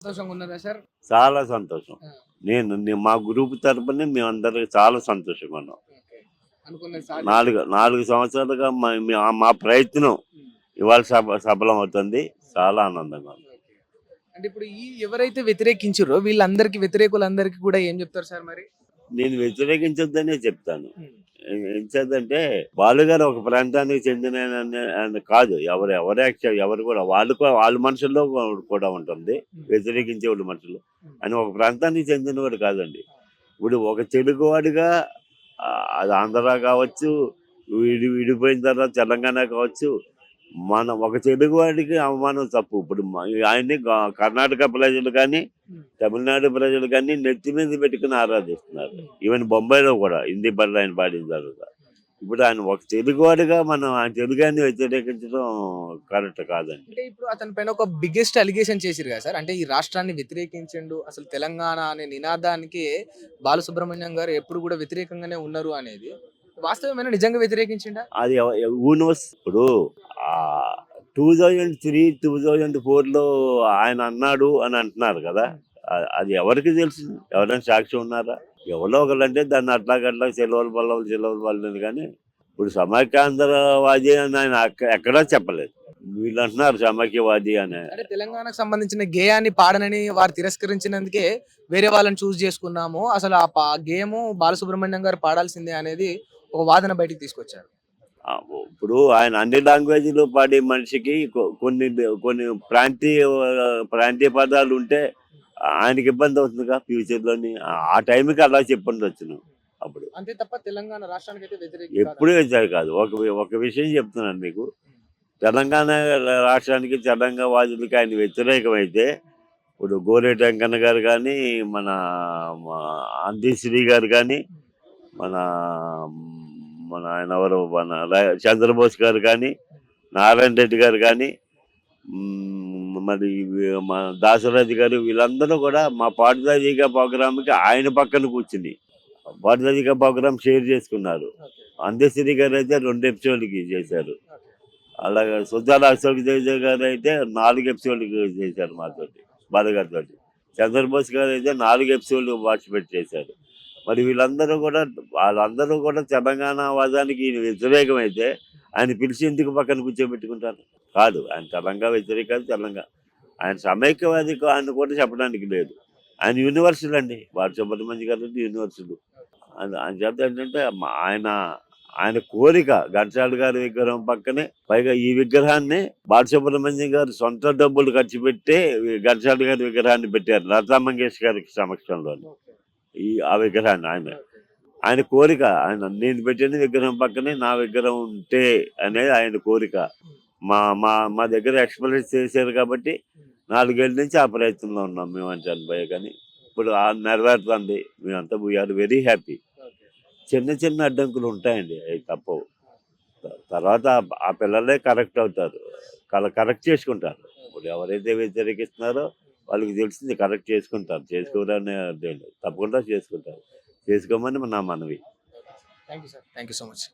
సంతోషంగా ఉన్నారా సార్? చాలా సంతోషం. ఆ! మా గ్రూప్ తరపున మేమందరం చాలా సంతోషంగా ఉన్నాం. ఓకే. అనుకున్నది సాధించారు. 4 సంవత్సరాలుగా మా ప్రయత్నం హ్మ్. ఇవాళ సఫలం అవుతుంది. చాలా ఆనందంగా ఉంది. ఓకే. అంటే ఇప్పుడు ఎవరైతే వ్యతిరేకించిర్రో వీళ్ళందరికి వ్యతిరేకులందరికి కూడా ఏం చెప్తారు సార్ మరి? నేను వ్యతిరేకించొద్దనే చెప్తాను. హ్మ్. ఎంచేతంటే బాలుగారు ఒక ప్రాంతానికి చెందిన ఆయన కాదు. ఎవరు కూడా వాళ్ళ మనుషుల్లో కూడా ఉంటుంది. హ్మ్. వ్యతిరేకించేవాళ్ళు మనుషులు. హ్మ్. ఆయన ఒక ప్రాంతానికి చెందినవాడు కాదండి. ఇప్పుడు ఒక తెలుగువాడిగా అది ఆంధ్ర కావచ్చు, విడిపోయిన తర్వాత తెలంగాణ కావచ్చు, మనం ఒక తెలుగువాడికి అవమానం తప్పు. ఇప్పుడు ఆయన్ని కర్ణాటక ప్రజలు కానీ, హ్మ్. తమిళనాడు ప్రజలు కానీ నెత్తి మీద పెట్టుకుని ఆరాధిస్తున్నారు. హ్మ్. ఈవెన్ బొంబాయిలో కూడా హిందీ పాటలు ఆయన పాడిన తర్వాత. ఇప్పుడు ఆయన ఒక తెలుగువాడిగా మనం ఆయన తెలుగాన్ని వ్యతిరేకించడం కరెక్ట్ కాదండి. అంటే ఇప్పుడు అతని పైన ఒక బిగ్గెస్ట్ అలిగేషన్ చేసిర్రు కదా సార్. అంటే ఈ రాష్ట్రాన్ని వ్యతిరేకించిండు. అసలు తెలంగాణ అనే నినాదానికి బాలసుబ్రహ్మణ్యం గారు ఎప్పుడు కూడా వ్యతిరేకంగానే ఉన్నారు అనేది. వాస్తవమేనా? నిజంగా వ్యతిరేకించిండా? అది హూ నోస్ ఇప్పుడు ఆహ్, 2003, 2004లో ఆయన అన్నాడు అని అంటున్నారు కదా! హ్మ్. అది ఎవరికి తెలుసు? ఎవరైనా సాక్షి ఉన్నారా? ఎవరో ఒకళ్ళంటే దాన్ని అట్లాగట్లా చిలవలు పడలేదు కానీ, ఇప్పుడు సమైక్యాంధ్రవాది అని ఆయన ఎక్కడా చెప్పలేదు. వీళ్ళంటున్నారు సమైక్యవాది అని. అంటే తెలంగాణకు సంబంధించిన గేయాన్ని పాడనని వారు తిరస్కరించినందుకే వేరే వాళ్ళని చూజ్ చేసుకున్నాము. అసలు గేయము బాలసుబ్రహ్మణ్యం గారు పాడాల్సిందే అనేది ఒక వాదన బయటికి తీసుకొచ్చారు. ఇప్పుడు ఆయన అన్ని లాంగ్వేజ్‌లు పాడే మనిషికి కొన్ని ప్రాంతీయ పదాలు ఉంటే ఆయనకి ఇబ్బంది అవుతుందిగా ఫ్యూచర్‌లోని. ఆ టైంకి అలా చెప్పుండొచ్చును అప్పుడు. అంతే తప్ప తెలంగాణ రాష్ట్రానికైతే వ్యతిరేకి ఎప్పుడూ కాదంటారు. వచ్చాయి కాదు. ఒక విషయం చెప్తున్నాను మీకు. తెలంగాణ రాష్ట్రానికి తెలంగాణవాదులకి ఆయన వ్యతిరేకమైతే, ఇప్పుడు గోరేటి వెంకన్న గారు గానీ, మన మా అందీశ్రీ గారు గానీ, మన మన ఆయన ఎవరు చంద్రబోస్ గారు కానీ, నారాయణ రెడ్డి గారు కానీ, మరి మన దాశరథి గారు వీళ్ళందరూ కూడా మా పాటుదాజీగా ప్రోగ్రామ్‌కి ఆయన పక్కన కూర్చుని పాటుదాజీగా ప్రోగ్రామ్ షేర్ చేసుకున్నారు. ఓకే. అందశ్రీ గారు అయితే 2 ఎపిసోడ్‌లకి చేశారు. ఓకే. అలాగే సుద్దాల అశోక్ తేజ గారు అయితే 4 ఎపిసోడ్‌లకి చేశారు మాతోటి, బాలుగారితోటి. చంద్రబోస్ గారు అయితే 4 ఎపిసోడ్‌లు పార్టిసిపేట్ చేశారు. మరి వాళ్ళందరూ కూడా తెలంగాణ వాదానికి ఈయన వ్యతిరేకమైతే, ఆయన పిలిచి ఎందుకు పక్కన కూర్చోబెట్టుకుంటారు? కాదు. ఆయన తెలంగాణ వ్యతిరేకాలు ఆయన సమైక్యవాది అని కూడా చెప్పడానికి లేదు. ఆయన యూనివర్సల్ అండి. బాలసుబ్రహ్మణ్యం గారు యూనివర్సల్. అంచేత ఏంటంటే ఆయన ఆయన కోరిక ఘంటసాల గారి విగ్రహం పక్కనే, పైగా ఈ విగ్రహాన్ని బాలసుబ్రహ్మణ్యం గారు సొంత డబ్బులు ఖర్చు పెట్టే ఘంటసాల గారి విగ్రహాన్ని పెట్టారు లతా మంగేష్కర్ గారి సమక్షంలో. ఓకే. ఆ విగ్రహాన్ని ఓకే. ఆయన కోరిక. నేను పెట్టిన విగ్రహం పక్కనే నా విగ్రహం ఉంటే అనేది ఆయన కోరిక. హ్మ్. మా మా మా దగ్గర ఎక్స్‌ప్రెస్ చేశారు కాబట్టి హ్మ్. 4 ఏళ్ల నుంచి ఆ ప్రయత్నంలో ఉన్నాం మేమంతా చనిపోయాక కానీ. ఇప్పుడు నెరవేరుతుంది. మేమంతా వీఆర్ వెరీ హ్యాపీ. ఓకే. చిన్న చిన్న అడ్డంకులు ఉంటాయండి. అయి తప్పవు. తర్వాత ఆ పిల్లలే కరెక్ట్ అవుతారు. కరెక్ట్ చేసుకుంటారు. ఇప్పుడు ఎవరైతే వ్యతిరేకిస్తున్నారో వాళ్ళకి తెలిసింది కరెక్ట్ చేసుకుంటారు. చేసుకోరనే అదేం లేదు. తప్పకుండా చేసుకుంటారు. చేసుకోమని నా మనవి. Thank you sir. Thank you so much.